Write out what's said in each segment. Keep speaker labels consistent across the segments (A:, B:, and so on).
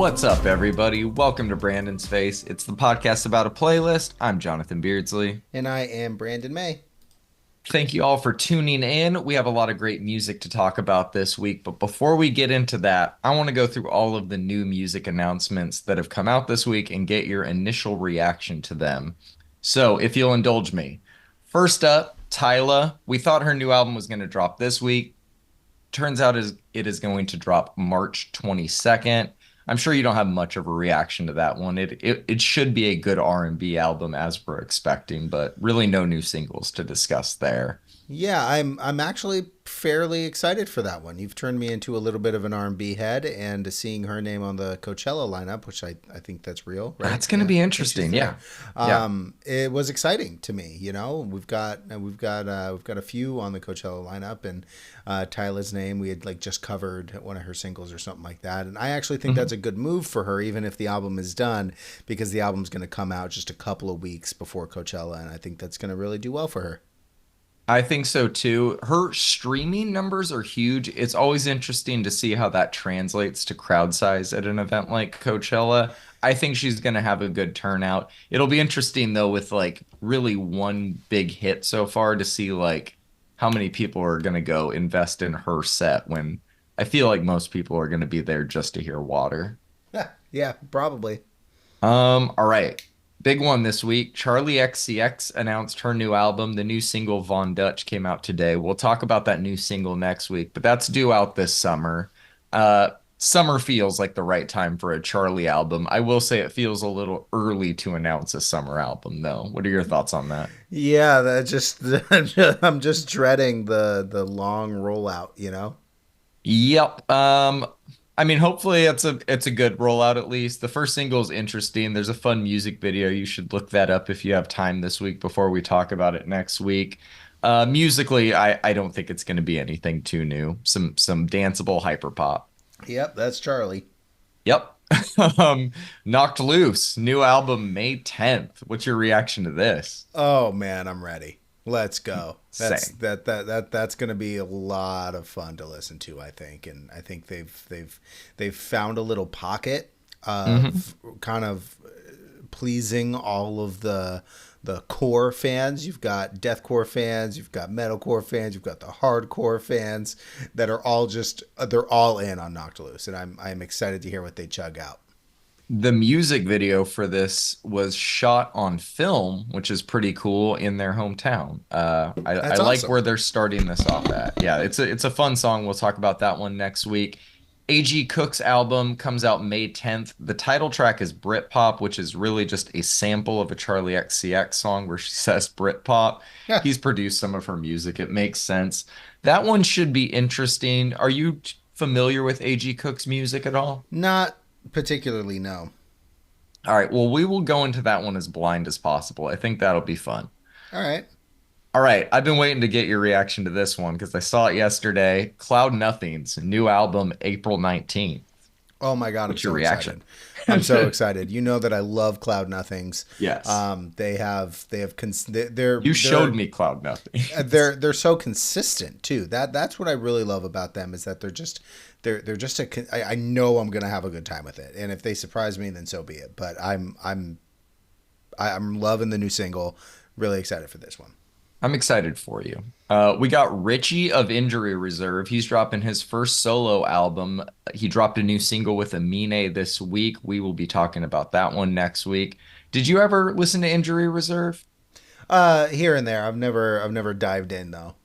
A: What's up, everybody? Welcome to Brandon's Face. It's the podcast about a playlist. I'm Jonathan Beardsley.
B: And I am Brandon May.
A: Thank you all for tuning in. We have a lot of great music to talk about this week, but before we get into that, I want to go through all of the new music announcements that have come out this week and get your initial reaction to them. So, if you'll indulge me. First up, Tyla. We thought her new album was going to drop this week. Turns out it is going to drop March 22nd. I'm sure you don't have much of a reaction to that one. It should be a good R&B album as we're expecting, but really no new singles to discuss there.
B: Yeah, I'm actually fairly excited for that one. You've turned me into a little bit of an R&B head, and seeing her name on the Coachella lineup, which I think that's real, right?
A: That's going to be interesting. Yeah.
B: It was exciting to me. You know, we've got a few on the Coachella lineup, and Tyla's name we had just covered one of her singles or something like that, and I actually think that's a good move for her, even if the album is done, because the album's going to come out just a couple of weeks before Coachella, and I think that's going to really do well for her.
A: I think so too. Her streaming numbers are huge. It's always interesting to see how that translates to crowd size at an event like Coachella. I think she's going to have a good turnout. It'll be interesting though with really one big hit so far to see how many people are going to go invest in her set when I feel like most people are going to be there just to hear Water.
B: Yeah, probably.
A: All right. Big one this week. Charli XCX announced her new album. The new single Von Dutch came out today. We'll talk about that new single next week, but that's due out this summer. Summer feels like the right time for a Charli album. I will say it feels a little early to announce a summer album, though. What are your thoughts on that?
B: Yeah, I'm just dreading the long rollout, you know?
A: Yep. I mean, hopefully it's a good rollout at least. The first single is interesting. There's a fun music video. You should look that up if you have time this week before we talk about it next week. Musically, I don't think it's going to be anything too new. Some danceable hyperpop.
B: Yep, that's Charli.
A: Yep. Knocked Loose, new album May 10th. What's your reaction to this?
B: Oh man, I'm ready. Let's go.
A: Same.
B: That's going to be a lot of fun to listen to, I think, and I think they've found a little pocket of kind of pleasing all of the core fans. You've got deathcore fans, you've got metalcore fans, you've got the hardcore fans that are all they're all in on Knocked Loose, and I'm excited to hear what they chug out.
A: The music video for this was shot on film, which is pretty cool in their hometown. I like
B: awesome.
A: where they're starting this off at. Yeah, it's a fun song. We'll talk about that one next week. A.G. Cook's album comes out May 10th. The title track is Britpop, which is really just a sample of a Charli XCX song where she says Britpop.
B: Yeah.
A: He's produced some of her music. It makes sense. That one should be interesting. Are you familiar with A.G. Cook's music at all?
B: Not particularly, no.
A: All right, well, we will go into that one as blind as possible. I think that'll be fun.
B: All right.
A: All right, I've been waiting to get your reaction to this one because I saw it yesterday. Cloud Nothing's new album, April 19th.
B: Oh my God,
A: What's your reaction?
B: I'm so excited. You know that I love Cloud Nothings.
A: Yes.
B: You
A: showed me Cloud Nothing.
B: They're so consistent too. That's what I really love about them is that they're just I know I'm gonna have a good time with it, and if they surprise me, then so be it. But I'm loving the new single. Really excited for this one.
A: I'm excited for you. We got Richie of Injury Reserve. He's dropping his first solo album. He dropped a new single with Amine this week. We will be talking about that one next week. Did you ever listen to Injury Reserve?
B: Here and there. I've never dived in though.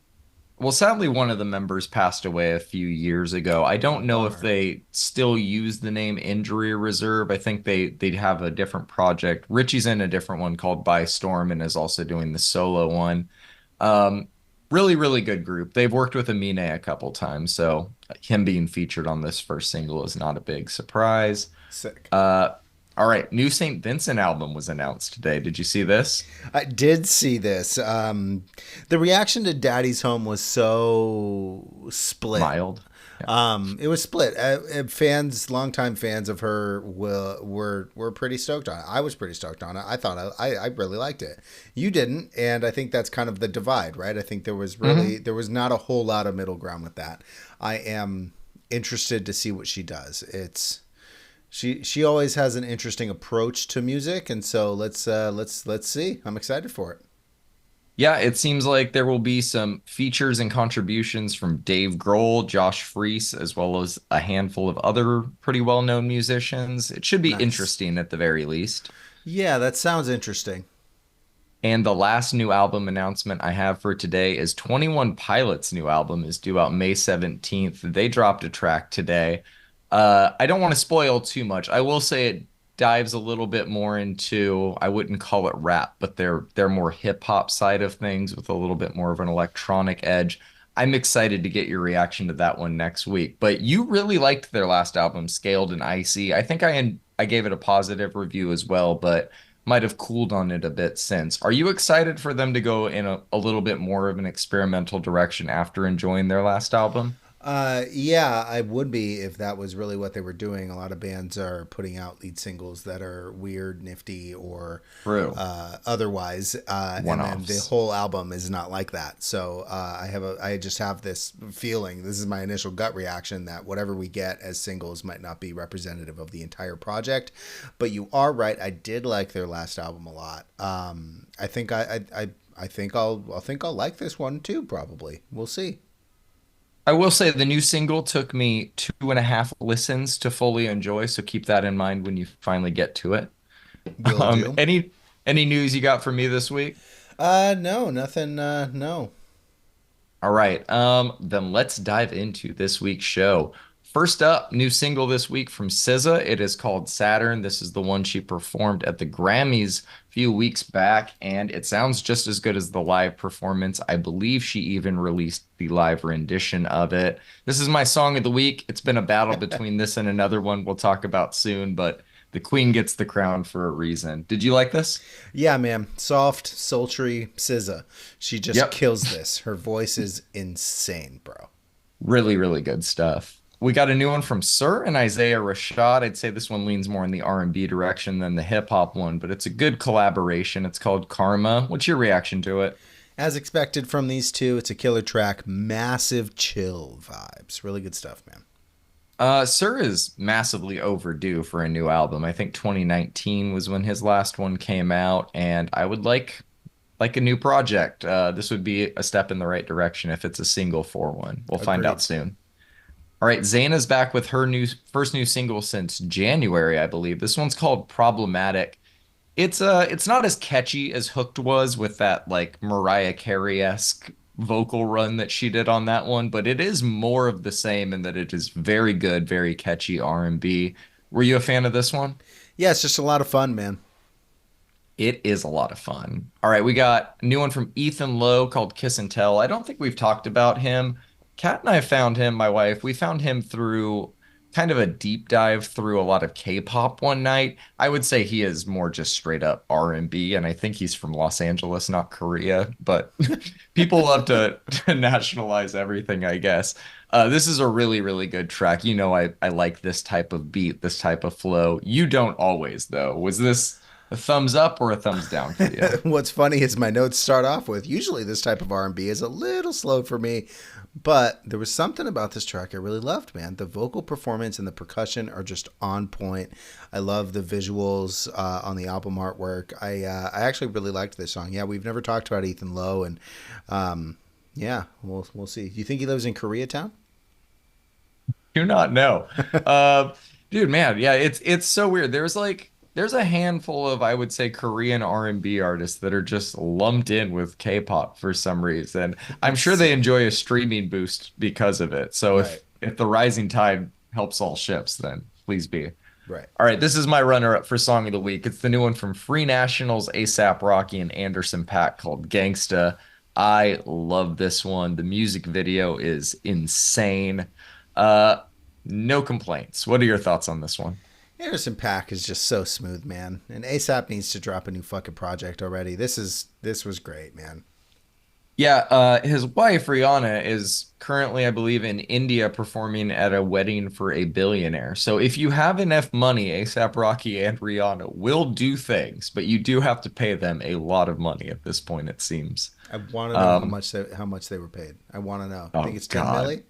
A: Well, sadly, one of the members passed away a few years ago. I don't know if they still use the name Injury Reserve. I think they'd have a different project. Richie's in a different one called By Storm and is also doing the solo one. Really, really good group. They've worked with Amine a couple times, so him being featured on this first single is not a big surprise.
B: Sick.
A: All right, new St. Vincent album was announced today. Did you see this?
B: I did see this. The reaction to Daddy's Home was so split.
A: Mild.
B: It was split. Longtime fans of her were pretty stoked on it. I was pretty stoked on it. I thought I really liked it. You didn't, and I think that's kind of the divide, right? I think there was not a whole lot of middle ground with that. I am interested to see what she does. She always has an interesting approach to music, and so let's see. I'm excited for it.
A: Yeah, it seems like there will be some features and contributions from Dave Grohl, Josh Freese, as well as a handful of other pretty well-known musicians. It should be
B: Nice.
A: interesting at the very least.
B: Yeah, that sounds interesting.
A: And the last new album announcement I have for today is 21 Pilots' new album is due out May 17th. They dropped a track today. I don't want to spoil too much. I will say it dives a little bit more into, I wouldn't call it rap, but they're more hip hop side of things with a little bit more of an electronic edge. I'm excited to get your reaction to that one next week. But you really liked their last album, Scaled and Icy. I think I gave it a positive review as well, but might have cooled on it a bit since. Are you excited for them to go in a little bit more of an experimental direction after enjoying their last album?
B: Yeah, I would be if that was really what they were doing. A lot of bands are putting out lead singles that are weird, nifty, or
A: True.
B: otherwise, and then the
A: One-offs.
B: whole album is not like that. So I just have this feeling. This is my initial gut reaction that whatever we get as singles might not be representative of the entire project. But you are right. I did like their last album a lot. I think I think I'll like this one too. Probably. We'll see.
A: I will say the new single took me 2.5 listens to fully enjoy, so keep that in mind when you finally get to it.
B: Will
A: Um,
B: do.
A: any any news you got for me this week?
B: No, nothing. No.
A: All right. Then let's dive into this week's show. First up, new single this week from SZA. It is called Saturn. This is the one she performed at the Grammys a few weeks back, and it sounds just as good as the live performance. I believe she even released the live rendition of it. This is my song of the week. It's been a battle between this and another one we'll talk about soon, but the queen gets the crown for a reason. Did you like this?
B: Yeah, man. Soft, sultry SZA. She just
A: Yep.
B: kills this. Her voice is insane, bro.
A: Really, really good stuff. We got a new one from Sir and Isaiah Rashad. I'd say this one leans more in the R&B direction than the hip hop one, but it's a good collaboration. It's called Karma. What's your reaction to it?
B: As expected from these two, it's a killer track. Massive chill vibes. Really good stuff, man.
A: Sir is massively overdue for a new album. I think 2019 was when his last one came out, and I would like a new project. This would be a step in the right direction if it's a single for one. We'll find out
B: Agreed.
A: soon. All right, Zayn's back with her first new single since January, I believe. This one's called Problematic. It's not as catchy as Hooked was with that like Mariah Carey-esque vocal run that she did on that one, but it is more of the same in that it is very good, very catchy R&B. Were you a fan of this one?
B: Yeah, it's just a lot of fun, man.
A: It is a lot of fun. All right, we got a new one from Ethan Lowe called Kiss and Tell. I don't think we've talked about him. Kat and I found him, my wife, we found him through kind of a deep dive through a lot of K-pop one night. I would say he is more just straight up R&B, and I think he's from Los Angeles, not Korea, but people love to nationalize everything, I guess. This is a really, really good track. You know, I like this type of beat, this type of flow. You don't always, though. Was this a thumbs up or a thumbs down for you?
B: What's funny is my notes start off with usually this type of R&B is a little slow for me, but there was something about this track I really loved, man. The vocal performance and the percussion are just on point. I love the visuals on the album artwork. I actually really liked this song. Yeah, we've never talked about Ethan Lowe, and yeah, we'll see. Do you think he lives in Koreatown?
A: Do not know. Uh, dude, man, yeah, it's so weird. There's a handful of I would say Korean R&B artists that are just lumped in with K-pop for some reason. I'm sure
B: It's
A: they enjoy a streaming boost because of it. So
B: right,
A: if the rising tide helps all ships, then please be.
B: right.
A: All right, this is my runner-up for Song of the Week. It's the new one from Free Nationals, ASAP Rocky, and Anderson .Paak called Gangsta. I love this one. The music video is insane. Uh, no complaints. What are your thoughts on this one?
B: Anderson .Paak is just so smooth, man. And ASAP needs to drop a new fucking project already. This was great, man.
A: Yeah, his wife Rihanna is currently, I believe, in India performing at a wedding for a billionaire. So if you have enough money, ASAP Rocky and Rihanna will do things, but you do have to pay them a lot of money at this point, it seems.
B: I want to know
A: Um,
B: how much they were paid. I want to know. I think
A: oh
B: it's 10
A: God.
B: milli.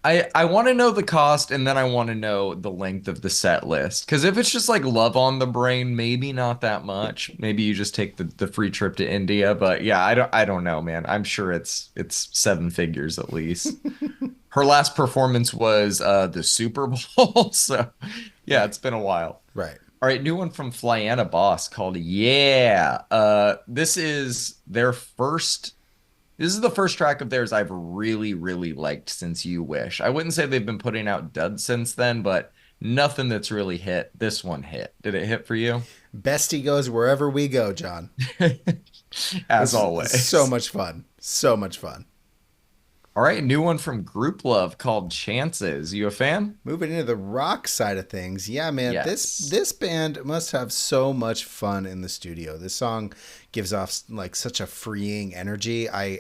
A: I want to know the cost and then I want to know the length of the set list. Because if it's just like Love on the Brain, maybe not that much. Maybe you just take the free trip to India. But yeah, I don't know, man. I'm sure it's seven figures at least. Her last performance was the Super Bowl. So yeah,
B: Right.
A: it's been a while.
B: Right.
A: All right, new one from Flyanna Boss called Yeah. This is their first. This is the first track of theirs I've really, really liked since You Wish. I wouldn't say they've been putting out duds since then, but nothing that's really hit. This one hit. Did it hit for you?
B: Bestie goes wherever we go, John.
A: As
B: This is so
A: always.
B: much fun. So much fun.
A: All right, new one from Group Love called Chances. You a fan?
B: Moving into the rock side of things, yeah, man, this
A: Yes.
B: this band must have so much fun in the studio. This song gives off like such a freeing energy. I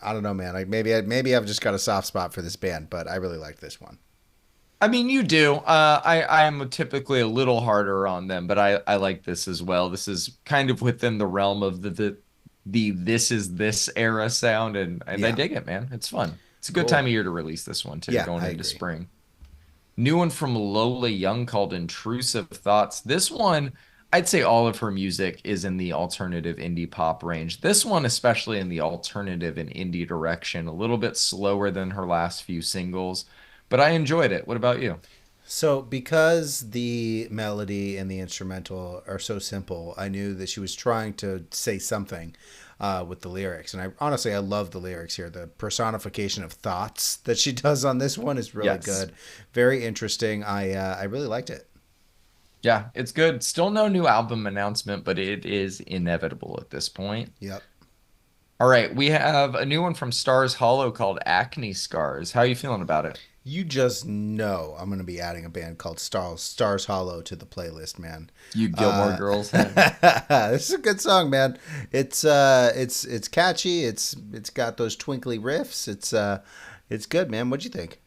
B: don't know, man. Maybe I've just got a soft spot for this band, but I really like this one.
A: I mean, you do. I am typically a little harder on them, but I like this as well. This is kind of within the realm of the this is this era sound, and I
B: Yeah,
A: dig it, man. It's fun. It's a good
B: cool.
A: time of year to release this one too,
B: Yeah,
A: going
B: I
A: into
B: agree.
A: spring. New one from Lola Young called Intrusive Thoughts. This one, I'd say all of her music is in the alternative indie pop range. This one, especially in the alternative and indie direction, a little bit slower than her last few singles, but I enjoyed it. What about you?
B: So, because the melody and the instrumental are so simple, I knew that she was trying to say something with the lyrics. And I love the lyrics here. The personification of thoughts that she does on this one is really
A: Yes.
B: good. Very interesting. I really liked it.
A: Yeah, it's good. Still no new album announcement, but it is inevitable at this point.
B: Yep.
A: All right, we have a new one from Stars Hollow called Acne Scars. How are you feeling about it?
B: You just know I'm going to be adding a band called Stars Hollow to the playlist, man.
A: You Gilmore Girls head.
B: This is a good song, man. It's catchy. It's got those twinkly riffs. It's good, man. What'd you think?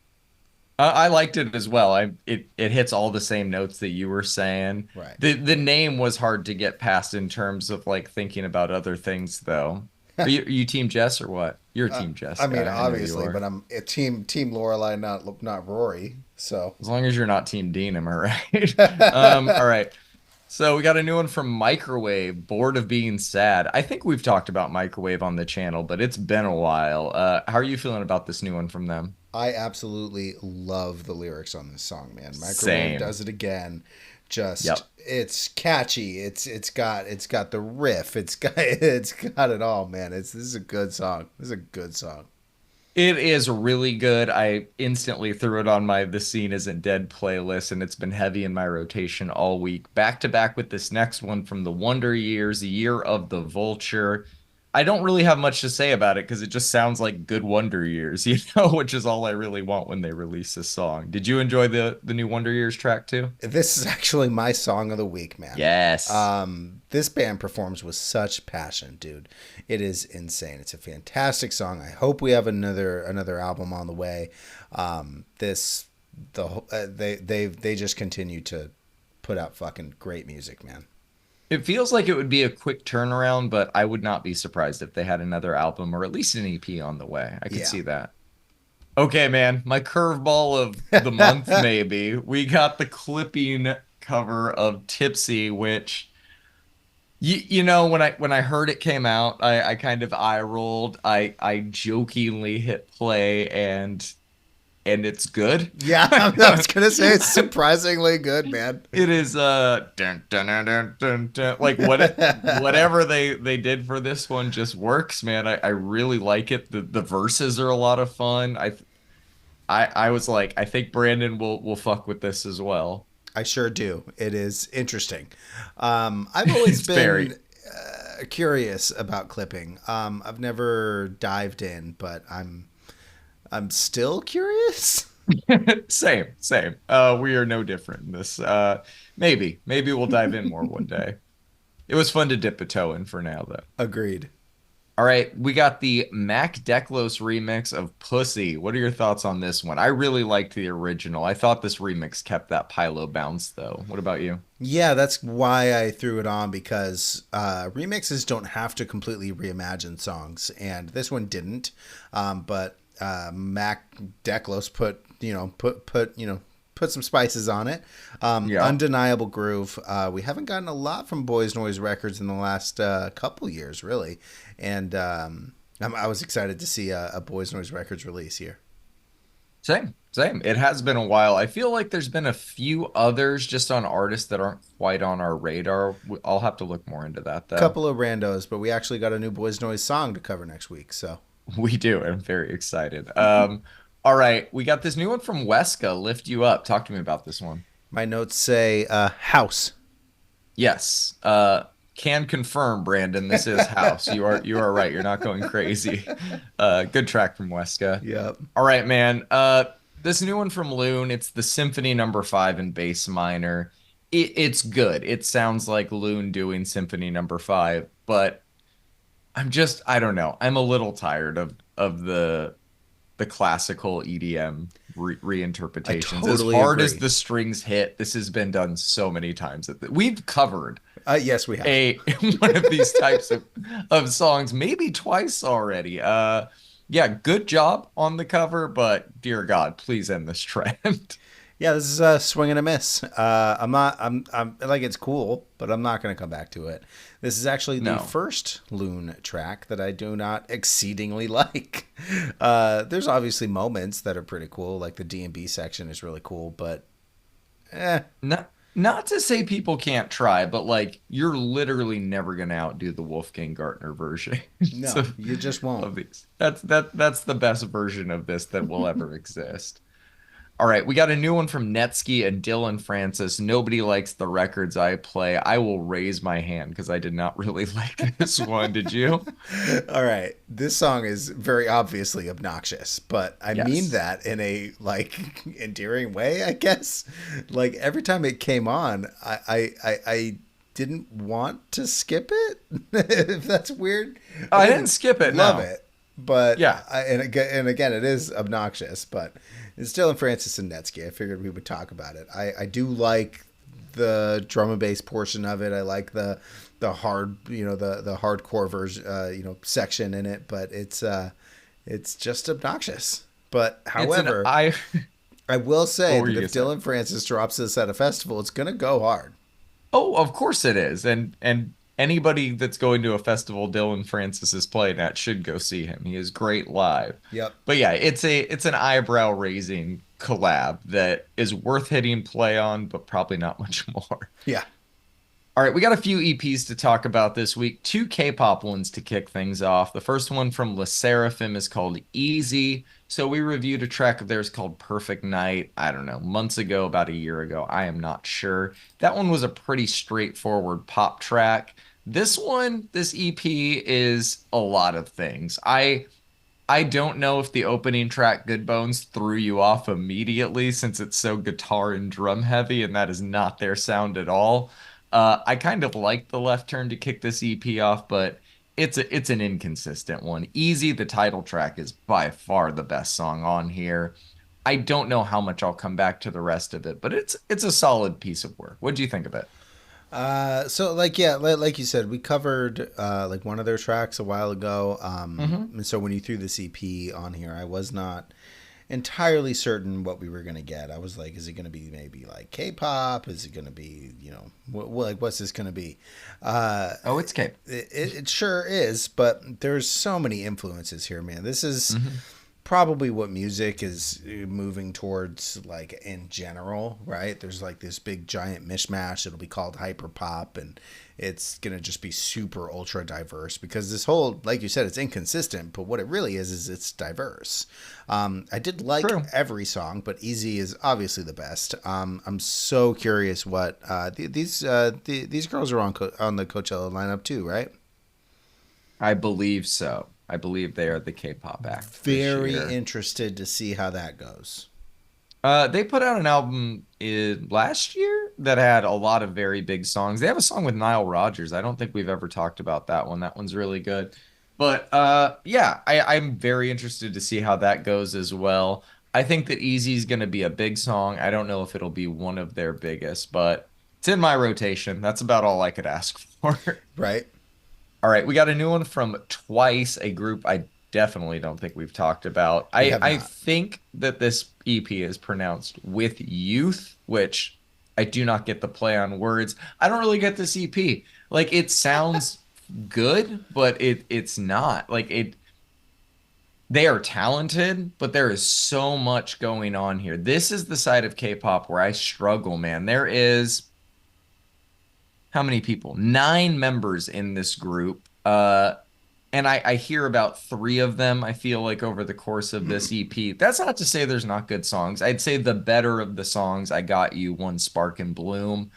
A: I liked it as well. It hits all the same notes that you were saying.
B: Right.
A: The name was hard to get past in terms of like thinking about other things though. Are you Team Jess or what? You're a Team Jess
B: I mean,
A: guy. I know you
B: obviously, but
A: are.
B: I'm a team Lorelai, not Rory. So
A: As long as you're not Team Dean, am I right? All right. So we got a new one from Microwave, Bored of Being Sad. I think we've talked about Microwave on the channel, but it's been a while. How are you feeling about this new one from them?
B: I absolutely love the lyrics on this song, man. Microwave
A: Same.
B: does it again. Just
A: Yep.
B: it's catchy. It's got the riff. It's got it all, man. This is a good song. This is a good song.
A: It is really good. I instantly threw it on my The Scene Isn't Dead playlist, and it's been heavy in my rotation all week. Back to back with this next one from the Wonder Years, Year of the Vulture. I don't really have much to say about it because it just sounds like good Wonder Years, which is all I really want when they release this song. Did you enjoy the new Wonder Years track too?
B: This is actually my song of the week, man.
A: Yes.
B: This band performs with such passion, dude. It is insane. It's a fantastic song. I hope we have another album on the way. This they just continue to put out fucking great music, man.
A: It feels like it would be a quick turnaround, but I would not be surprised if they had another album or at least an EP on the way. I could
B: Yeah.
A: see that. Okay, man, my curveball of the month, maybe. We got the clipping cover of Tipsy, which when I heard it came out, I kind of eye rolled. I jokingly hit play and it's good.
B: Yeah, I was gonna say it's surprisingly good, man.
A: It is dun, dun, dun, dun, dun, dun. Like whatever they did for this one just works, man. I really like it. The verses are a lot of fun. I was like, I think Brandon will fuck with this as well.
B: I sure do. It is interesting. I've always
A: It's very
B: been curious about clipping. I've never dived in, but I'm still curious.
A: same. We are no different in this. Maybe we'll dive in more one day. It was fun to dip a toe in for now though.
B: Agreed.
A: All right, we got the Mac Deklos remix of Pussy. What are your thoughts on this one? I really liked the original. I thought this remix kept that Pylo bounce, though. What about you?
B: Yeah, that's why I threw it on because remixes don't have to completely reimagine songs, and this one didn't. But Mac Declos put some spices on it.
A: Yeah.
B: Undeniable groove. We haven't gotten a lot from Boys Noise Records in the last couple years, really, and I was excited to see a Boys Noise Records release here.
A: Same, same. It has been a while. I feel like there's been a few others just on artists that aren't quite on our radar. I'll have to look more into that though.
B: Couple of randos, but we actually got a new Boys Noise song to cover next week. So
A: We do. I'm very excited. All right, we got this new one from Weska, Lift You Up. Talk to me about this one.
B: my notes say house.
A: Yes. Can confirm, Brandon, this is house. You are right. You're not going crazy. Good track from Weska.
B: Yep.
A: All right, man. This new one from Loon, it's the Symphony Number 5 in bass minor. It's good. It sounds like Loon doing Symphony Number 5, but I don't know. I'm a little tired of the classical EDM
B: I
A: reinterpretations. As
B: totally
A: hard as
B: agree.
A: the strings hit, this has been done so many times. We've covered
B: Yes, we have.
A: a one of these types of songs maybe twice already. Yeah, good job on the cover, but dear God, please end this trend.
B: Yeah, this is a swing and a miss. I'm not. I'm like it's cool, but I'm not going to come back to it. This is actually the
A: No.
B: first Loon track that I do not exceedingly like. There's obviously moments that are pretty cool, like the D&B section is really cool, but eh,
A: Not to say people can't try, but like you're literally never gonna outdo the Wolfgang Gartner version
B: no, you just won't.
A: of these. That's the best version of this that will ever exist. All right, we got a new one from Netsky and Dylan Francis. Nobody likes the records I play. I will raise my hand because I did not really like this one. Did you?
B: All right, this song is very obviously obnoxious, but I mean
A: Yes.
B: that in a like endearing way, I guess. Like every time it came on, I didn't want to skip it. If that's weird,
A: I didn't skip it.
B: love
A: No.
B: it, but
A: Yeah.
B: and again, it is obnoxious, but it's still in Francis and Netsky. I figured we would talk about it. I do like the drum and bass portion of it. I like the hard, the hardcore version, section in it, but it's just obnoxious. But
A: It's an
B: however,
A: I
B: I will say
A: what were
B: that
A: you
B: if
A: gonna say?
B: Dylan Francis drops this at a festival, it's gonna go hard.
A: Oh, of course it is. And anybody that's going to a festival Dylan Francis is playing at should go see him. He is great live.
B: Yep.
A: But yeah, it's an eyebrow raising collab that is worth hitting play on, but probably not much more.
B: Yeah.
A: All right, we got a few EPs to talk about this week. Two K-pop ones to kick things off. The first one from SSERAFIM is called Easy. So we reviewed a track of theirs called Perfect Night, I don't know, months ago, about a year ago. I am not sure. That one was a pretty straightforward pop track. This one, this EP is a lot of things. I don't know if the opening track Good Bones threw you off immediately since it's so guitar and drum heavy, and that is not their sound at all. I kind of like the left turn to kick this EP off, but it's an inconsistent one. Easy, the title track, is by far the best song on here. I don't know how much I'll come back to the rest of it, but it's a solid piece of work. What do you think of it?
B: So like yeah, like you said, we covered like one of their tracks a while ago.
A: Hmm.
B: And so when you threw the CP on here, I was not entirely certain what we were gonna get. I was like, is it gonna be maybe like K-pop? Is it gonna be like what's this gonna be?
A: Oh, it's Cape.
B: It sure is, but there's so many influences here, man. This is
A: Hmm.
B: probably what music is moving towards, like in general, right? There's like this big giant mishmash. It'll be called hyper pop, and it's gonna just be super ultra diverse because this whole, like you said, it's inconsistent, but what it really is it's diverse. I did like
A: True.
B: every song, but Easy is obviously the best. I'm so curious what these girls are on the Coachella lineup too, right?
A: I believe so. I believe they are the K-pop act this
B: Very
A: year.
B: interested to see how that goes.
A: They put out an album last year that had a lot of very big songs. They have a song with Nile Rodgers. I don't think we've ever talked about that one. That one's really good. But yeah, I'm very interested to see how that goes as well. I think that Easy's going to be a big song. I don't know if it'll be one of their biggest, but it's in my rotation. That's about all I could ask for.
B: Right.
A: All right, we got a new one from Twice, a group I definitely don't think we've talked about.
B: We
A: I
B: have
A: I
B: not.
A: think that this EP is pronounced with youth, which I do not get the play on words. I don't really get this EP. Like it sounds good, but it's not. Like it they are talented, but there is so much going on here. This is the side of K-pop where I struggle, man. There is how many people? Nine members in this group. And I hear about three of them, I feel like, over the course of this EP. That's not to say there's not good songs. I'd say the better of the songs, I Got You, One Spark and Bloom.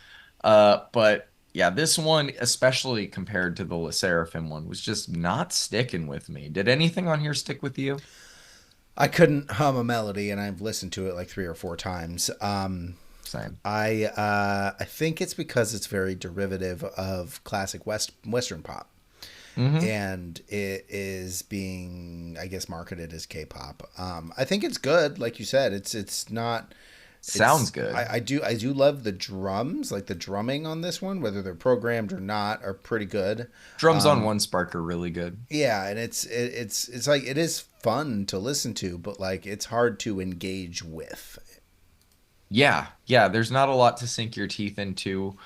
A: But yeah, this one, especially compared to the Le Sserafim one, was just not sticking with me. Did anything on here stick with you?
B: I couldn't hum a melody, and I've listened to it like 3 or 4 times.
A: Same.
B: I think it's because it's very derivative of classic Western pop,
A: Hmm.
B: and it is being, I guess, marketed as K-pop. I think it's good, like you said. It's not.
A: Sounds good.
B: I do love the drums, like the drumming on this one, whether they're programmed or not, are pretty good.
A: Drums on One Spark are really good.
B: Yeah, and it's like it is fun to listen to, but like it's hard to engage with.
A: Yeah, yeah, there's not a lot to sink your teeth into.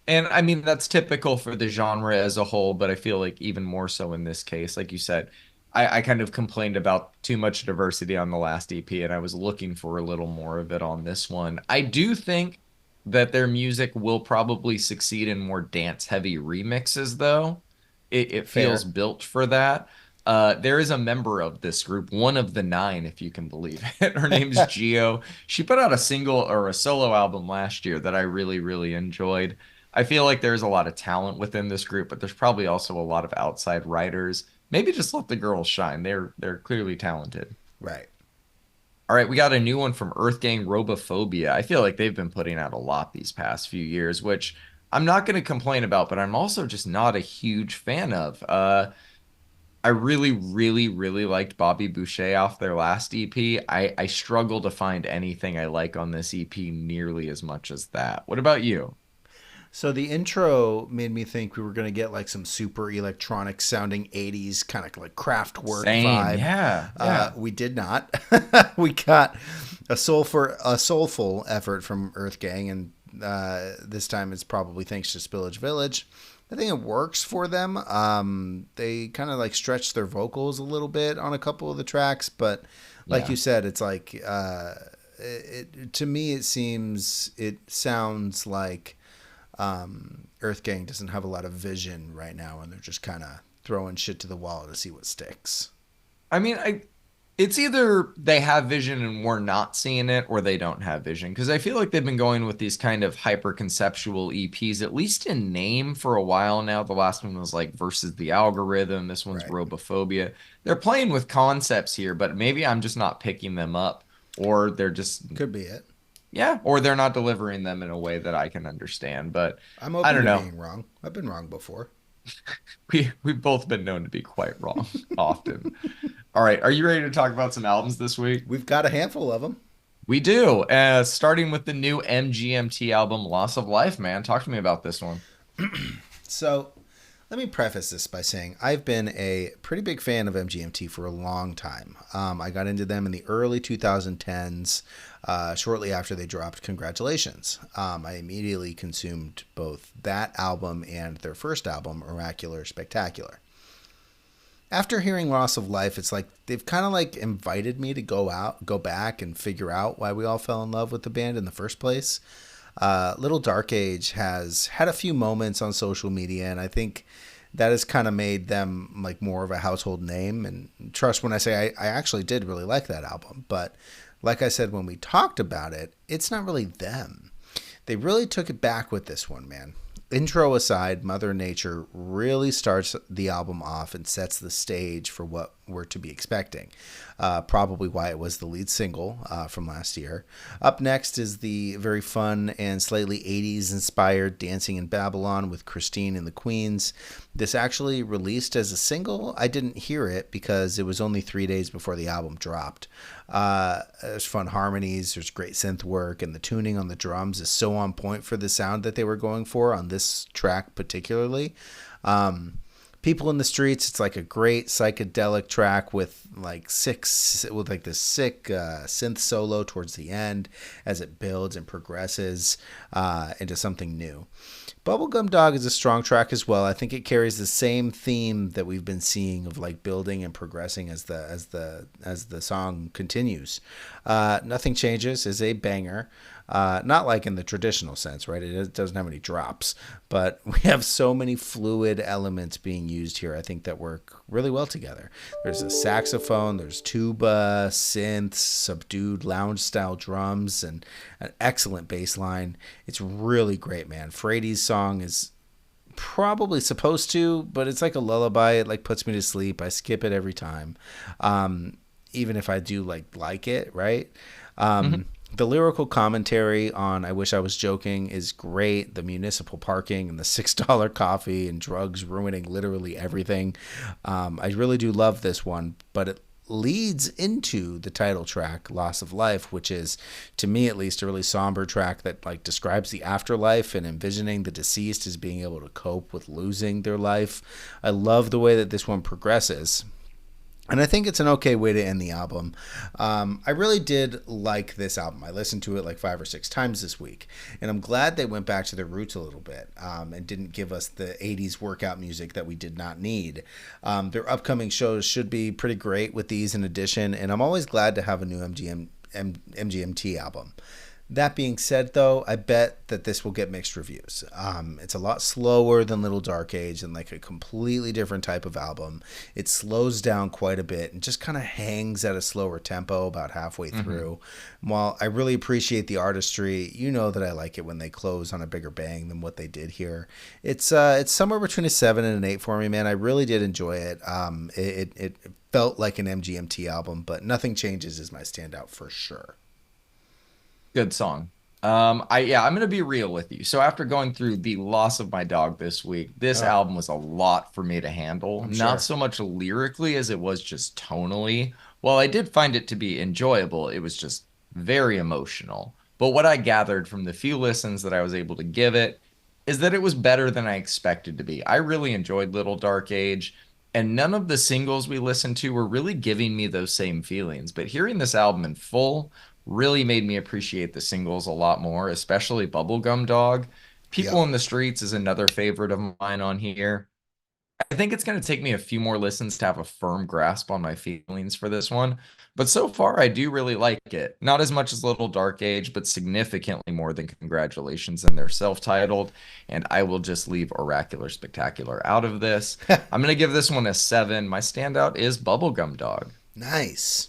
A: And I mean, that's typical for the genre as a whole, but I feel like even more so in this case. Like you said, I kind of complained about too much diversity on the last EP, and I was looking for a little more of it on this one. I do think that their music will probably succeed in more dance-heavy remixes, though. It feels
B: Fair.
A: built for that. There is a member of this group, one of the nine, if you can believe it. Her name's Geo. She put out a single or a solo album last year that I really, really enjoyed. I feel like there's a lot of talent within this group, but there's probably also a lot of outside writers. Maybe just let the girls shine. They're clearly talented.
B: Right.
A: All right, we got a new one from EARTHGANG, Robophobia. I feel like they've been putting out a lot these past few years, which I'm not going to complain about, but I'm also just not a huge fan of. I really, really, really liked Bobby Boucher off their last EP. I struggle to find anything I like on this EP nearly as much as that. What about you?
B: So the intro made me think we were going to get like some super electronic sounding 80s kind of like Kraftwerk
A: Same.
B: vibe.
A: Yeah. Yeah.
B: We did not. We got a soulful effort from Earth Gang, and this time it's probably thanks to Spillage Village. I think it works for them. They kind of like stretch their vocals a little bit on a couple of the tracks, but like
A: Yeah.
B: you said, it's like to me it sounds like Earth Gang doesn't have a lot of vision right now, and they're just kind of throwing shit to the wall to see what sticks.
A: I mean, it's either they have vision and we're not seeing it, or they don't have vision. Because I feel like they've been going with these kind of hyper conceptual EPs, at least in name, for a while now. The last one was like Versus the Algorithm. This one's
B: Right.
A: Robophobia. They're playing with concepts here, but maybe I'm just not picking them up, or they're just,
B: Could be it.
A: yeah, or they're not delivering them in a way that I can understand. But
B: I'm
A: I
B: open
A: don't
B: to
A: know.
B: being wrong. I've been wrong before.
A: We've both been known to be quite wrong often. All right, are you ready to talk about some albums this week?
B: We've got a handful of them.
A: We do. Starting with the new MGMT album, Loss of Life, man. Talk to me about this one.
B: So let me preface this by saying I've been a pretty big fan of MGMT for a long time. I got into them in the early 2010s, shortly after they dropped Congratulations. I immediately consumed both that album and their first album, Oracular Spectacular. After hearing Loss of Life, it's like they've kind of like invited me to go back and figure out why we all fell in love with the band in the first place. Little Dark Age has had a few moments on social media, and I think that has kind of made them like more of a household name. And trust when I say I actually did really like that album, but like I said when we talked about it, it's not really them. They really took it back with this one, man. Intro aside, Mother Nature really starts the album off and sets the stage for what we're to be expecting. Probably why it was the lead single from last year. Up next is the very fun and slightly 80s inspired Dancing in Babylon with Christine and the Queens. This actually released as a single. I didn't hear it because it was only 3 days before the album dropped. There's fun harmonies, there's great synth work, and the tuning on the drums is so on point for the sound that they were going for on this track particularly. People in the Streets, it's like a great psychedelic track with like this sick synth solo towards the end as it builds and progresses into something new. Bubblegum Dog is a strong track as well. I think it carries the same theme that we've been seeing of like building and progressing as the song continues. Nothing Changes is a banger. Not like in the traditional sense, right? It doesn't have any drops, but we have so many fluid elements being used here. I think that work really well together. There's a saxophone, there's tuba, synths, subdued lounge style drums, and an excellent bass line. It's really great, man. Frady's song is probably supposed to, but it's like a lullaby. It like puts me to sleep. I skip it every time, even if I do like it, right?
A: Mhm.
B: The lyrical commentary on I Wish I Was Joking is great. The municipal parking and the $6 coffee and drugs ruining literally everything. I really do love this one, but it leads into the title track, Loss of Life, which is, to me at least, a really somber track that like describes the afterlife and envisioning the deceased as being able to cope with losing their life. I love the way that this one progresses. And I think it's an okay way to end the album. I really did like this album. I listened to it like 5 or 6 times this week. And I'm glad they went back to their roots a little bit and didn't give us the 80s workout music that we did not need. Their upcoming shows should be pretty great with these in addition. And I'm always glad to have a new MGMT album. That being said, though, I bet that this will get mixed reviews. It's a lot slower than Little Dark Age and like a completely different type of album. It slows down quite a bit and just kind of hangs at a slower tempo about halfway through. While I really appreciate the artistry, you know that I like it when they close on a bigger bang than what they did here. It's somewhere between a 7 and an 8 for me, man. I really did enjoy it. It felt like an MGMT album, but Nothing Changes is my standout for sure.
A: Good song. I'm gonna be real with you. So after going through the loss of my dog this week, this
B: Oh,
A: album was a lot for me to handle.
B: I'm
A: Not
B: sure.
A: so much lyrically as it was just tonally. While I did find it to be enjoyable, it was just very emotional. But what I gathered from the few listens that I was able to give it is that it was better than I expected to be. I really enjoyed Little Dark Age, and none of the singles we listened to were really giving me those same feelings. But hearing this album in full really made me appreciate the singles a lot more, especially Bubblegum Dog. People
B: Yep.
A: in the Streets is another favorite of mine on here. I think it's going to take me a few more listens to have a firm grasp on my feelings for this one. But so far, I do really like it. Not as much as Little Dark Age, but significantly more than Congratulations, and they're self-titled. And I will just leave Oracular Spectacular out of this. I'm going to give this one a 7. My standout is Bubblegum Dog.
B: Nice.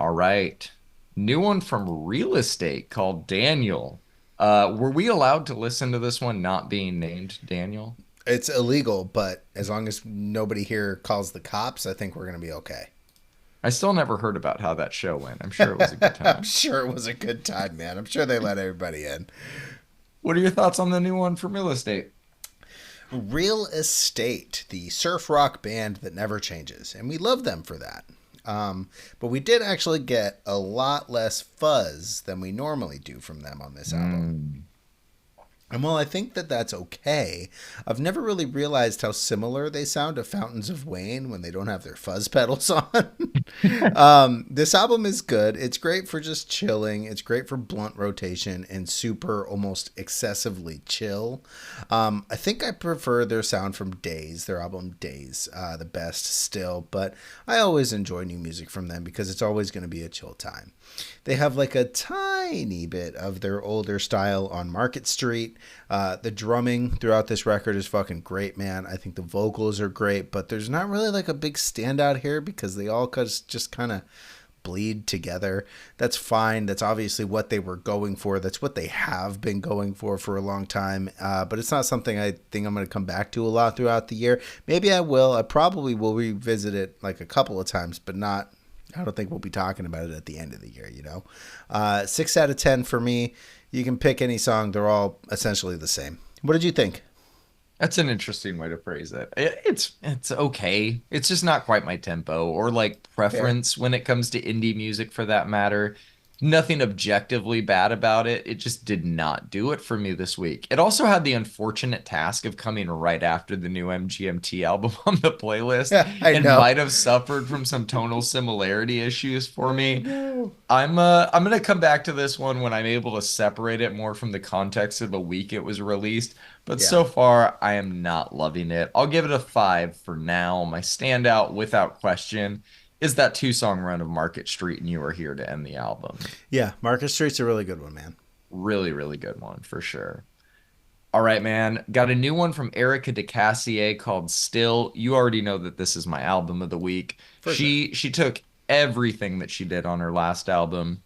A: All right. New one from Real Estate called Daniel. Were we allowed to listen to this one not being named Daniel?
B: It's illegal, but as long as nobody here calls the cops, I think we're going to be okay.
A: I still never heard about how that show went. I'm sure it was a good
B: I'm
A: time.
B: sure it was a good time, man. I'm sure they let everybody in.
A: What are your thoughts on the new one from Real Estate?
B: Real Estate, the surf rock band that never changes, and we love them for that. But we did actually get a lot less fuzz than we normally do from them on this album.
A: Mm.
B: And while I think that that's okay, I've never really realized how similar they sound to Fountains of Wayne when they don't have their fuzz pedals on. This album is good. It's great for just chilling. It's great for blunt rotation and super, almost excessively chill. I think I prefer their sound from Days, their album Days, the best still. But I always enjoy new music from them because it's always going to be a chill time. They have like a tiny bit of their older style on Market Street. The drumming throughout this record is fucking great, man. I think the vocals are great, but there's not really like a big standout here because they all just kind of bleed together. That's fine. That's obviously what they were going for. That's what they have been going for a long time. But it's not something I think I'm going to come back to a lot throughout the year. Maybe I will. I probably will revisit it like a couple of times, but not. I don't think we'll be talking about it at the end of the year, you know. 6 out of 10 for me. You can pick any song. They're all essentially the same. What did you think?
A: That's an interesting way to phrase it. It's okay. It's just not quite my tempo or like
B: Fair.
A: preference when it comes to indie music for that matter. nothing objectively bad about it. It just did not do it for me this week. It also had the unfortunate task of coming right after the new MGMT album on the playlist
B: Yeah, I
A: and
B: know.
A: might have suffered from some tonal similarity issues for
B: Oh
A: me.
B: no.
A: I'm gonna come back to this one when I'm able to separate it more from the context of the week it was released. But
B: Yeah.
A: so far, I am not loving it. I'll give it a 5 for now. My standout, without question, is that two-song run of Market Street and You Are Here to End the album.
B: Yeah, Market Street's a really good one, man.
A: Really, really good one for sure. All right, man. Got a new one from Erika de Casier called Still. You already know that this is my album of the week.
B: For sure.
A: She took everything that she did on her last album,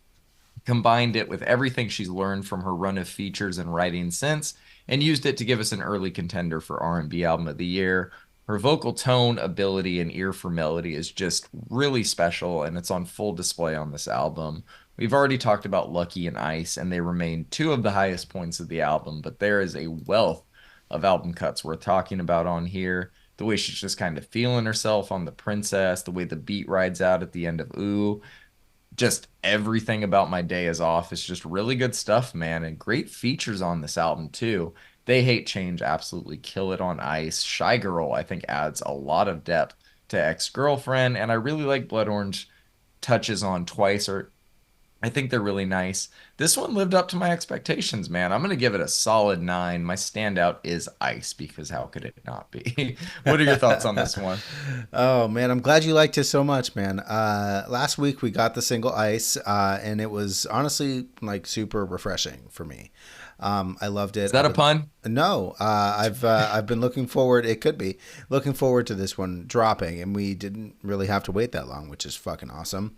A: combined it with everything she's learned from her run of features and writing since, and used it to give us an early contender for R&B album of the year. Her vocal tone, ability, and ear for melody is just really special, and it's on full display on this album. We've already talked about Lucky and Ice, and they remain two of the highest points of the album, but there is a wealth of album cuts worth talking about on here. The way she's just kind of feeling herself on the Princess, the way the beat rides out at the end of Ooh, just everything about my day is off. It's just really good stuff, man, and great features on this album too. They Hate Change absolutely kill it on Ice. Shy Girl, I think, adds a lot of depth to Ex-Girlfriend, and I really like Blood Orange touches on Twice, or I think they're really nice. This one lived up to my expectations, man. I'm gonna give it a solid 9. My standout is Ice because how could it not be? What are your thoughts on this one?
B: Oh man, I'm glad you liked it so much, man. Last week we got the single Ice, and it was honestly like super refreshing for me. I loved
A: Is
B: it.
A: that a pun?
B: No, I've been looking forward. It could be looking forward to this one dropping, and we didn't really have to wait that long, which is fucking awesome.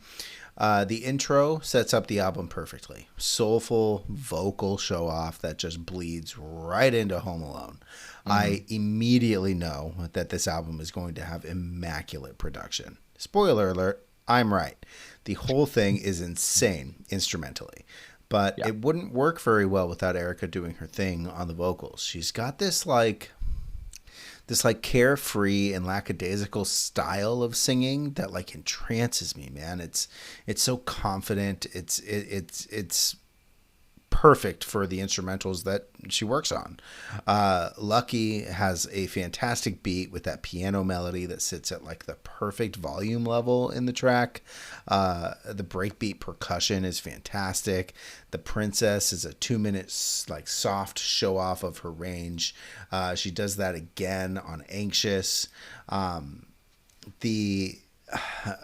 B: The intro sets up the album perfectly. Soulful vocal show off that just bleeds right into Home Alone.
A: Hmm.
B: I immediately know that this album is going to have immaculate production. Spoiler alert, I'm right. The whole thing is insane instrumentally, but
A: Yeah.
B: it wouldn't work very well without Erica doing her thing on the vocals. She's got this carefree and lackadaisical style of singing that like entrances me, man. It's so confident. It's perfect for the instrumentals that she works on. Lucky has a fantastic beat with that piano melody that sits at like the perfect volume level in the track. The breakbeat percussion is fantastic. The Princess is a 2 minute like soft show off of her range. She does that again on Anxious. The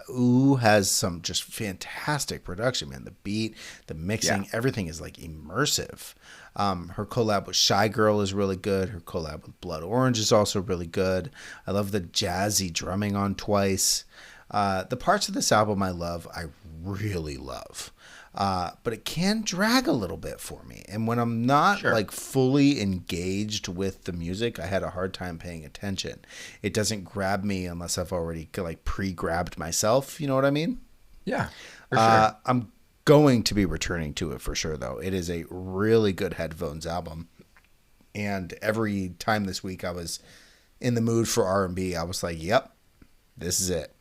B: Ooh has some just fantastic production, man. The beat, the
A: Yeah.
B: mixing, everything is like immersive. Her collab with Shy Girl is really good. Her collab with Blood Orange is also really good. I love the jazzy drumming on Twice. The parts of this album I really love. But it can drag a little bit for me. And when I'm not
A: Sure.
B: like fully engaged with the music, I had a hard time paying attention. It doesn't grab me unless I've already like pre-grabbed myself. You know what I mean?
A: Yeah, for sure.
B: I'm going to be returning to it for sure, though. It is a really good headphones album. And every time this week I was in the mood for R&B, I was like, yep, this is it.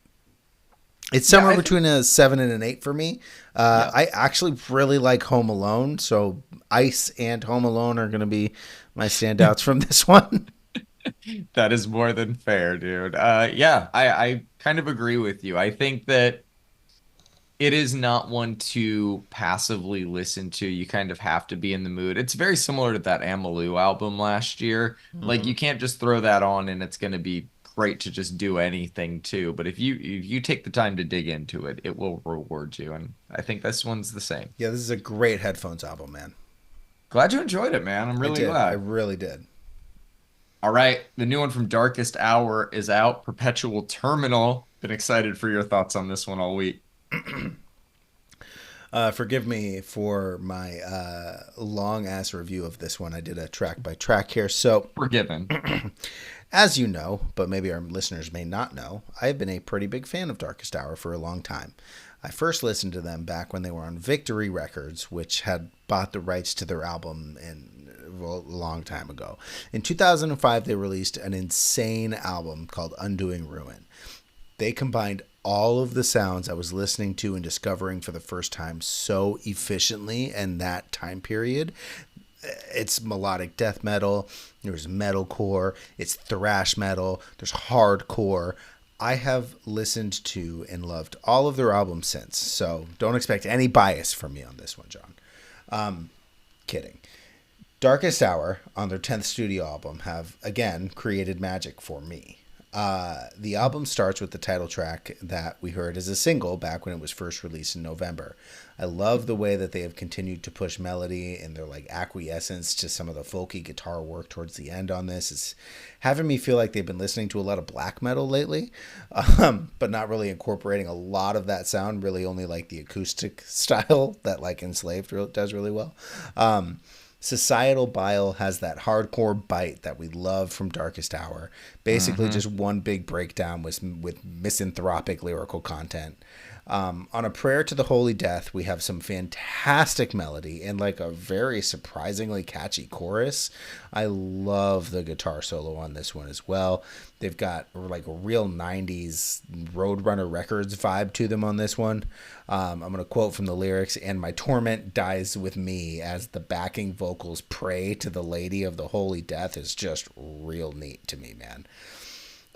B: It's
A: Yeah,
B: somewhere
A: I think
B: between a 7 and an 8 for me.
A: yeah.
B: I actually really like Home Alone, so Ice and Home Alone are going to be my standouts from this one.
A: That is more than fair, dude. Yeah, I kind of agree with you. I think that it is not one to passively listen to. You kind of have to be in the mood. It's very similar to that Amalou album last year. Like
B: Mhm.
A: you can't just throw that on and it's going to be great to just do anything too. But if you take the time to dig into it, it will reward you. And I think this one's the same.
B: Yeah, this is a great headphones album, man.
A: Glad you enjoyed it, man. I'm
B: I
A: really
B: did. I
A: glad.
B: really did.
A: All right, the new one from Darkest Hour is out. Perpetual Terminal. Been excited for your thoughts on this one all week.
B: Forgive me for my long ass review of this one. I did a track by track here. So,
A: Forgiven.
B: as you know, but maybe our listeners may not know, I've been a pretty big fan of Darkest Hour for a long time. I first listened to them back when they were on Victory Records, which had bought the rights to their album a long time ago. In 2005, they released an insane album called Undoing Ruin. They combined all of the sounds I was listening to and discovering for the first time so efficiently in that time period. It's melodic death metal, there's metalcore, it's thrash metal, there's hardcore. I have listened to and loved all of their albums since, so don't expect any bias from me on this one, John. Kidding. Darkest Hour on their 10th studio album have again created magic for me. The album starts with the title track that we heard as a single back when it was first released in November. I love the way that they have continued to push melody and their like acquiescence to some of the folky guitar work towards the end on this. It's having me feel like they've been listening to a lot of black metal lately, but not really incorporating a lot of that sound, really only like the acoustic style that like Enslaved does really well. Societal Bile has that hardcore bite that we love from Darkest Hour. Basically, just one big breakdown with misanthropic lyrical content. On A Prayer to the Holy Death, we have some fantastic melody and like a very surprisingly catchy chorus. I love the guitar solo on this one as well. They've got like a real 90s Roadrunner Records vibe to them on this one. I'm going to quote from the lyrics, "And my torment dies with me," as the backing vocals pray to the Lady of the Holy Death is just real neat to me, man.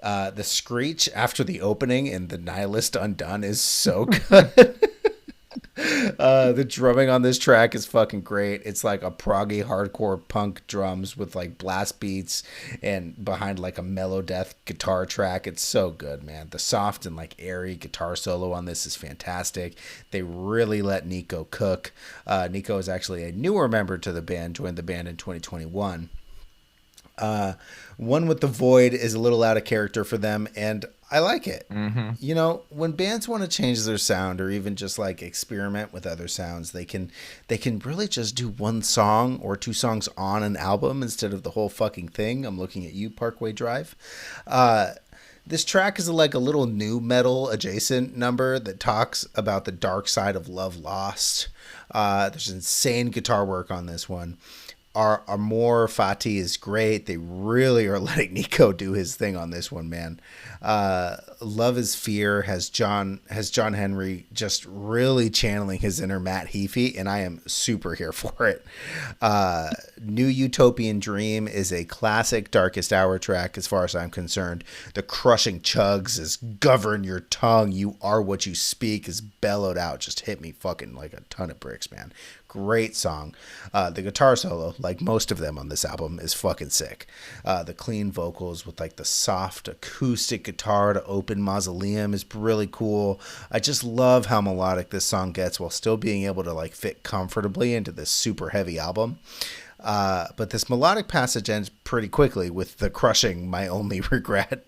B: The screech after the opening in The Nihilist Undone is so good. The drumming on this track is fucking great. It's like a proggy hardcore punk drums with like blast beats and behind like a mellow death guitar track. It's so good, man. The soft and like airy guitar solo on this is fantastic. They really let Nico cook. Nico is actually a newer member to the band, joined the band in 2021. One with the Void is a little out of character for them, and I like it. You know, when bands want to change their sound or even just like experiment with other sounds, they can really just do one song or two songs on an album instead of the whole fucking thing. I'm looking at you, Parkway Drive. This track is like a little new metal adjacent number that talks about the dark side of love lost. There's insane guitar work on this one. Our Amor Fati is great. They really are letting Nico do his thing on this one, man. Love is Fear has John Henry just really channeling his inner Matt Heafy, and I am super here for it. New Utopian Dream is a classic Darkest Hour track as far as I'm concerned. The crushing chugs is "Govern Your Tongue, You Are What You Speak" is bellowed out. Just hit me fucking like a ton of bricks, man. Great song. The guitar solo, like most of them on this album, is fucking sick. The clean vocals with like the soft acoustic guitar to open Mausoleum is really cool. I just love how melodic this song gets while still being able to like fit comfortably into this super heavy album. But this melodic passage ends pretty quickly with the crushing "My Only Regret."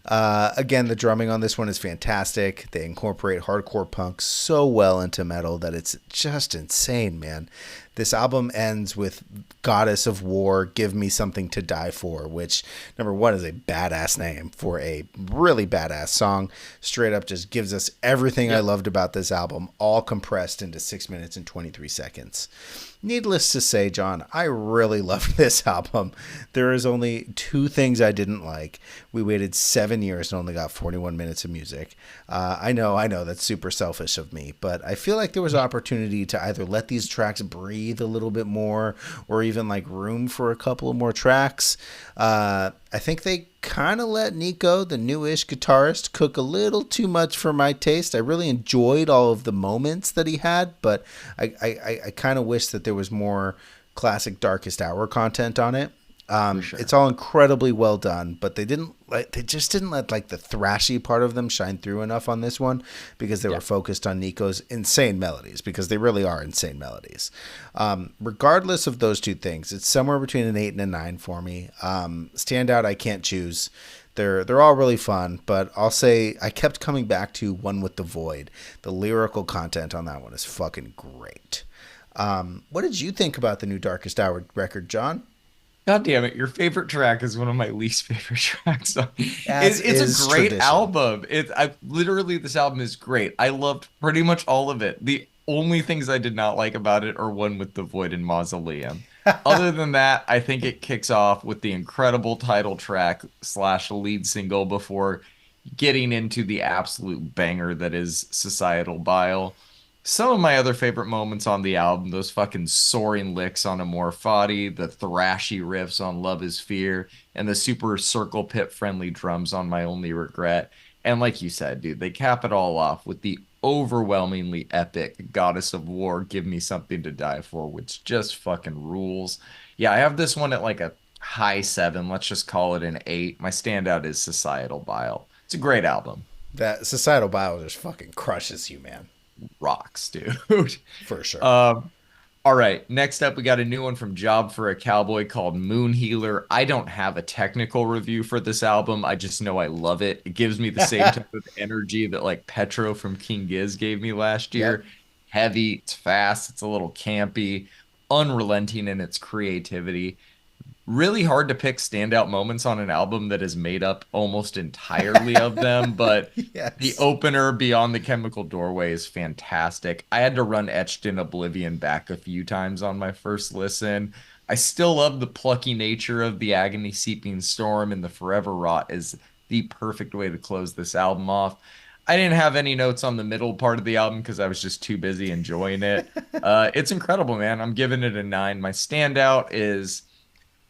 B: Again, the drumming on this one is fantastic. They incorporate hardcore punk so well into metal that it's just insane, man. This album ends with "Goddess of War, Give Me Something to Die For," which, number one, is a badass name for a really badass song. Straight up just gives us everything I loved about this album, all compressed into 6 minutes and 23 seconds. Needless to say, John, I really loved this album. There is only two things I didn't like. We waited 7 years and only got 41 minutes of music. I know, that's super selfish of me, but I feel like there was opportunity to either let these tracks breathe a little bit more or even like room for a couple of more tracks. I think they kind of let Nico, the newish guitarist, cook a little too much for my taste. I really enjoyed all of the moments that he had, but I kind of wish that there was more classic Darkest Hour content on it. Sure. It's all incredibly well done, but they just didn't let like the thrashy part of them shine through enough on this one because they were focused on Nico's insane melodies, because they really are insane melodies. Regardless of those two things, it's somewhere between an 8 and a 9 for me. Standout, I can't choose. They're all really fun, but I'll say I kept coming back to One with the Void. The lyrical content on that one is fucking great. What did you think about the new Darkest Hour record, John?
A: God damn it, your favorite track is one of my least favorite tracks.
B: As
A: It's
B: is
A: a great
B: tradition.
A: album. Literally, this album is great. I loved pretty much all of it. The only things I did not like about it are One with the Void and Mausoleum. Other than that, I think it kicks off with the incredible title track / lead single before getting into the absolute banger that is Societal Bile. Some of my other favorite moments on the album, those fucking soaring licks on Amor Fati, the thrashy riffs on Love is Fear, and the super circle pit friendly drums on My Only Regret. And like you said, dude, they cap it all off with the overwhelmingly epic Goddess of War, Give Me Something to Die For, which just fucking rules. Yeah, I have this one at like a high seven. Let's just call it an eight. My standout is Societal Bile. It's a great album.
B: That Societal Bio just fucking crushes you, man.
A: Rocks, dude.
B: For sure.
A: Um, all right. Next up, we got a new one from Job for a Cowboy called Moon Healer. I don't have a technical review for this album. I just know I love it. It gives me the same type of energy that like Petro from King Giz gave me last
B: Yep.
A: year. Heavy, it's fast, it's a little campy, unrelenting in its creativity. Really hard to pick standout moments on an album that is made up almost entirely of them, but the
B: Yes.
A: opener Beyond the Chemical Doorway is fantastic. I had to run Etched in Oblivion back a few times on my first listen. I still love the plucky nature of the Agony Seeping Storm, and the Forever Rot is the perfect way to close this album off. I didn't have any notes on the middle part of the album because I was just too busy enjoying it. It's incredible, man. I'm giving it a nine. My standout is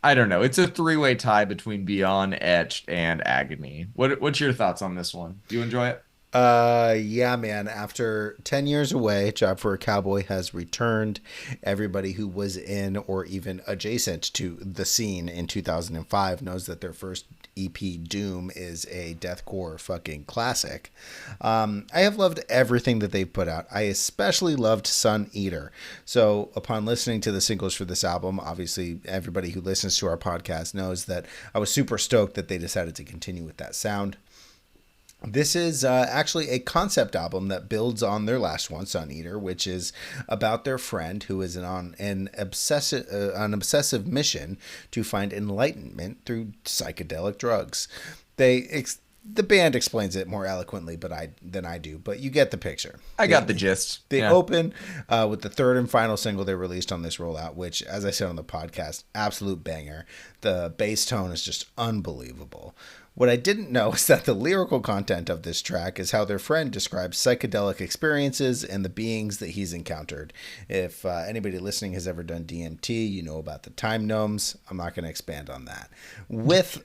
A: I don't know. It's a three-way tie between Beyond, Etched, and Agony. What's your thoughts on this one? Do you enjoy it?
B: Yeah, man. After 10 years away, Job for a Cowboy has returned. Everybody who was in or even adjacent to the scene in 2005 knows that their first EP, Doom, is a deathcore fucking classic. I have loved everything that they've put out. I especially loved Sun Eater. So, upon listening to the singles for this album, obviously everybody who listens to our podcast knows that I was super stoked that they decided to continue with that sound. This is actually a concept album that builds on their last one, Sun Eater, which is about their friend who is on an obsessive mission to find enlightenment through psychedelic drugs. The band explains it more eloquently, than I do, but you get the picture.
A: I got the gist.
B: They
A: Yeah.
B: open with the third and final single they released on this rollout, which, as I said on the podcast, absolute banger. The bass tone is just unbelievable. What I didn't know is that the lyrical content of this track is how their friend describes psychedelic experiences and the beings that he's encountered. If anybody listening has ever done DMT, you know about the time gnomes. I'm not going to expand on that. With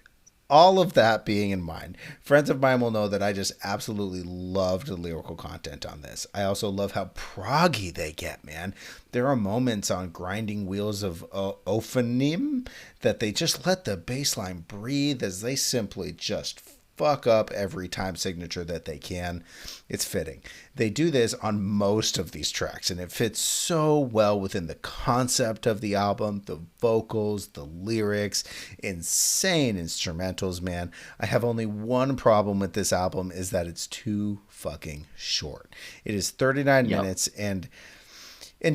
B: all of that being in mind, friends of mine will know that I just absolutely loved the lyrical content on this. I also love how proggy they get, man. There are moments on Grinding Wheels of Ophanim that they just let the bass line breathe as they simply just fuck up every time signature that they can. It's fitting. They do this on most of these tracks, and it fits so well within the concept of the album, the vocals, the lyrics, insane instrumentals, man. I have only one problem with this album is that it's too fucking short. It is 39
A: Yep.
B: minutes and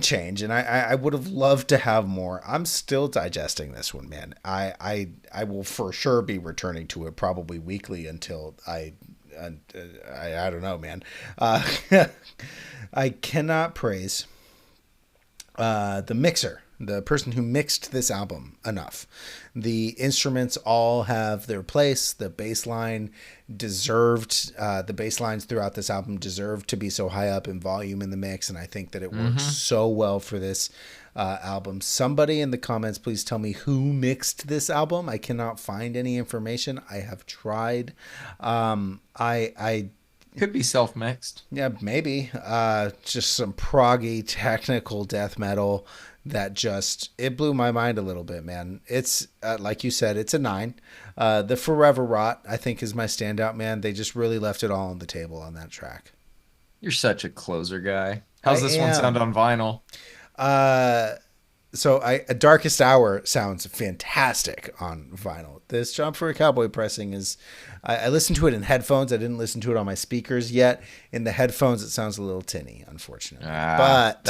B: change, and I would have loved to have more. I'm still digesting this one, man. I will for sure be returning to it probably weekly until I don't know, man. I cannot praise the mixer, the person who mixed this album, enough. The instruments all have their place. The bass line the bass lines throughout this album deserved to be so high up in volume in the mix, and I think that it works so well for this album. Somebody in the comments, please tell me who mixed this album. I cannot find any information. I have tried. I
A: Could be self-mixed.
B: Yeah, maybe. Just some proggy technical death metal that just it blew my mind a little bit, man. It's like you said, it's a nine. The Forever Rot, I think, is my standout, man. They just really left it all on the table on that track.
A: You're such a closer guy.
B: I
A: How's this one sound
B: am.
A: on vinyl?
B: A Darkest Hour sounds fantastic on vinyl. This Job for a Cowboy pressing is, I listened to it in headphones. I didn't listen to it on my speakers yet. In the headphones, it sounds a little tinny, unfortunately. But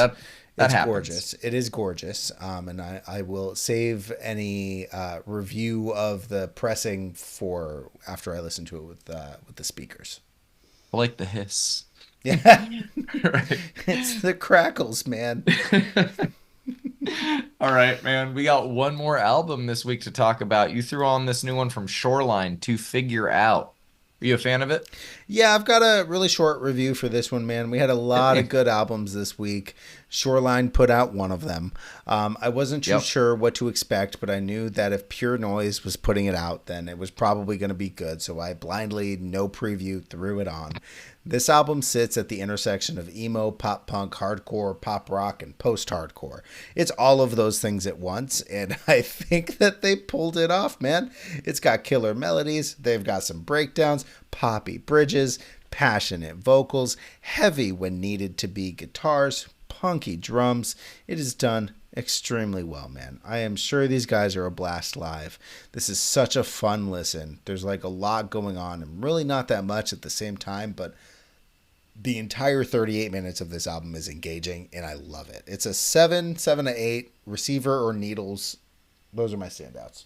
A: That
B: it's
A: happens.
B: gorgeous. It is gorgeous. And I will save any review of the pressing for after I listen to it with the speakers.
A: I like the hiss.
B: Yeah,
A: Right.
B: it's the crackles, man.
A: All right, man. We got one more album this week to talk about. You threw on this new one from Shoreline, To Figure Out. Are you a fan of it?
B: Yeah, I've got a really short review for this one, man. We had a
A: Hit
B: lot of
A: me.
B: good albums this week. Shoreline put out one of them. I wasn't too
A: Yep.
B: sure what to expect, but I knew that if Pure Noise was putting it out, then it was probably going to be good. So I blindly, no preview, threw it on. This album sits at the intersection of emo, pop punk, hardcore, pop rock, and post hardcore. It's all of those things at once, and I think that they pulled it off, man. It's got killer melodies, they've got some breakdowns, poppy bridges, passionate vocals, heavy when needed to be guitars, punky drums. It is done extremely well, man. I am sure these guys are a blast live. This is such a fun listen. There's like a lot going on and really not that much at the same time, but the entire 38 minutes of this album is engaging and I love it. It's a 7 to 8, Receiver or Needles. Those are my standouts.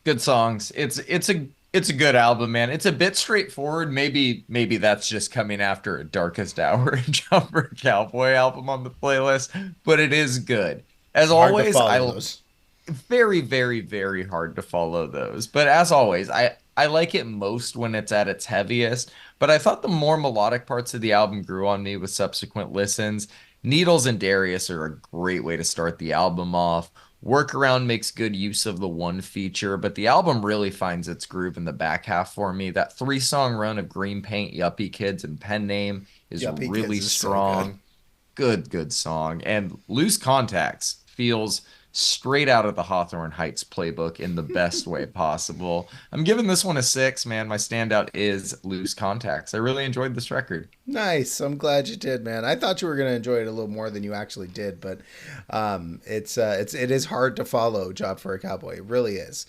A: Good songs. It's a good album, man. It's a bit straightforward. Maybe that's just coming after a Darkest Hour and Jon for a Cowboy album on the playlist, but it is good. As
B: Hard to
A: always,
B: follow
A: I
B: those.
A: very, very, very hard to follow those. But as always, I like it most when it's at its heaviest. But I thought the more melodic parts of the album grew on me with subsequent listens. Needles and Darius are a great way to start the album off. Workaround makes good use of the one feature, but the album really finds its groove in the back half for me. That three-song run of Green Paint, Yuppie Kids, and Pen Name is
B: Yuppie Kids
A: really
B: is so good.
A: strong. Good song. And Loose Contacts feels straight out of the Hawthorne Heights playbook in the best way possible. I'm giving this one a 6, man. My standout is Loose Contacts. I really enjoyed this record.
B: Nice. I'm glad you did, man. I thought you were gonna enjoy it a little more than you actually did, but it is hard to follow Job for a Cowboy. It really is.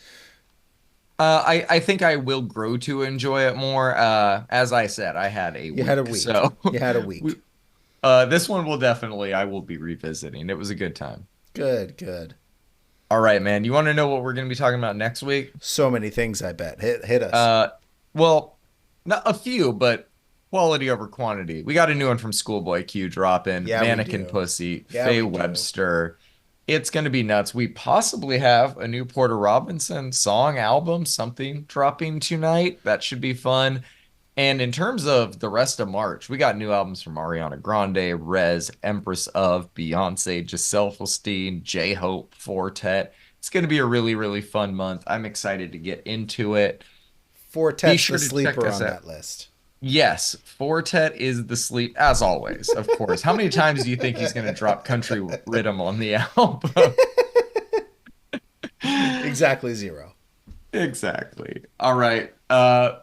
A: I think I will grow to enjoy it more. As I said, I had a
B: You had a
A: week,
B: week.
A: so
B: You had a
A: we,
B: week.
A: this one will definitely I will be revisiting. It was a good time.
B: Good, good.
A: All right, man. You want to know what we're going to be talking about next week?
B: So many things. I bet. Hit us.
A: Uh, well, not a few, but quality over quantity. We got a new one from Schoolboy Q dropping,
B: Yeah, we
A: Mannequin
B: do.
A: Pussy,
B: Yeah,
A: Faye
B: we do.
A: Webster. It's going to be nuts. We possibly have a new Porter Robinson song album, something dropping tonight. That should be fun. And in terms of the rest of March, we got new albums from Ariana Grande, Rez, Empress of, Beyonce, Giselle Fulstein, J-Hope, Fortet. It's going to be a really, really fun month. I'm excited to get into it. Be
B: Fortet's the
A: sure to check
B: sleeper
A: us
B: on
A: out.
B: that list.
A: Yes, Fortet is the sleep, as always, of course. How many times do you think he's going to drop country rhythm on the album?
B: Exactly zero.
A: Exactly. All right.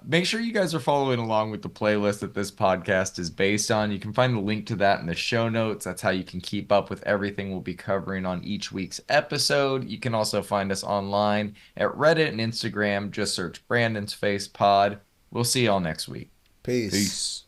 A: Make sure you guys are following along with the playlist that this podcast is based on. You can find the link to that in the show notes. That's how you can keep up with everything we'll be covering on each week's episode. You can also find us online at Reddit and Instagram. Just search Brandon's Face Pod. We'll see y'all next week.
B: Peace.
A: Peace.